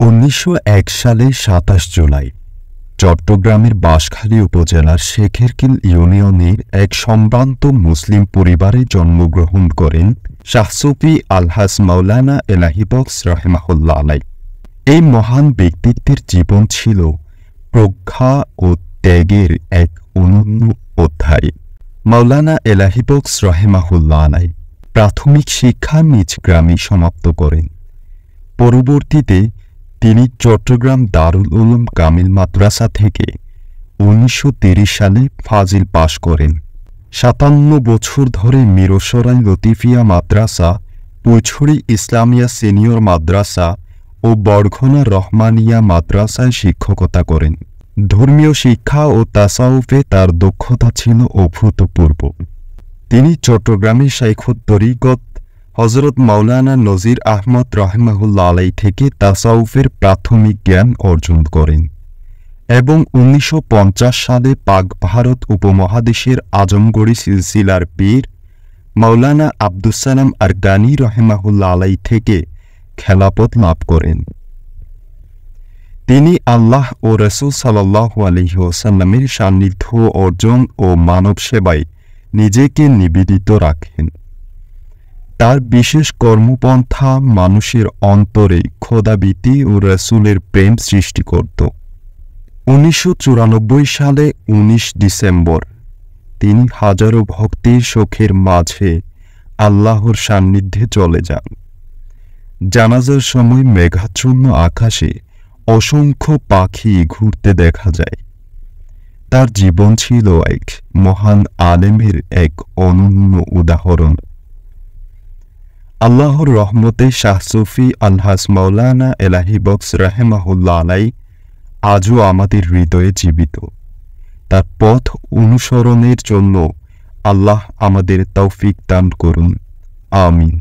১৯০১ সালে ২৭ জুলাই চট্টগ্রামের বাঁশখালী উপজেলার শেখেরকিল ইউনিয়নের এক সম্ভ্রান্ত মুসলিম পরিবারে জন্মগ্রহণ করেন শাহ সুফি আলহাজ মাওলানা এলাহি বক্স রাহিমাহুল্লাহ আলাইহ। এই মহান ব্যক্তিত্বের জীবন ছিল প্রজ্ঞা ও ত্যাগের এক অনন্য অধ্যায়। মাওলানা এলাহি বক্স রাহিমাহুল্লাহ আলাইহ প্রাথমিক শিক্ষা নিজ গ্রামে সমাপ্ত করেন। পরবর্তীতে তিনি চট্টগ্রাম দারুল উলুম কামিল মাদ্রাসা থেকে ১৯৩০ সালে ফাজিল পাশ করেন। ৫৭ বছর ধরে মিরসরাই লতিফিয়া মাদ্রাসা, পুছড়ি ইসলামিয়া সিনিয়র মাদ্রাসা ও বরঘোনা রহমানিয়া মাদ্রাসায় শিক্ষকতা করেন। ধর্মীয় শিক্ষা ও তাসাউফে তার দক্ষতা ছিল অভূতপূর্ব। তিনি চট্টগ্রামে শাইখুত তরিকত হযরত মাওলানা নজির আহমদ রাহিমাহুল্লাহ আলাইহ থেকে তাসাউফের প্রাথমিক জ্ঞান অর্জন করেন এবং ১৯৫০ সালে পাক ভারত উপমহাদেশের আজমগড়ি সিলসিলার পীর মাওলানা আব্দুস সালাম আরগানী রাহিমাহুল্লাহ আলাইহ থেকে খেলাফত লাভ করেন। তিনি আল্লাহ ও রাসূল সাল্লাল্লাহু আলাইহি ওয়াসাল্লামের সান্নিধ্য অর্জন ও মানব সেবায় নিজেকে নিবেদিত রাখেন। তার বিশেষ কর্মপন্থা মানুষের অন্তরে খোদাভীতি ও রাসূলের প্রেম সৃষ্টি করত। ১৯৯৪ সালে ১৯ ডিসেম্বর তিনি হাজারো ভক্তের শোকের মাঝে আল্লাহর সান্নিধ্যে চলে যান। জানাজার সময় মেঘাচ্ছন্ন আকাশে অসংখ্য পাখি ঘুরতে দেখা যায়। তার জীবন ছিল এক মহান আলেমের এক অনন্য উদাহরণ। আল্লাহর রহমতে শাহ সুফি আলহাজ মাওলানা এলাহি বক্স রাহিমাহুল্লাহ আলাইহ আজও আমাদের হৃদয়ে জীবিত। তার পথ অনুসরণের জন্য আল্লাহ আমাদের তৌফিক দান করুন। আমিন।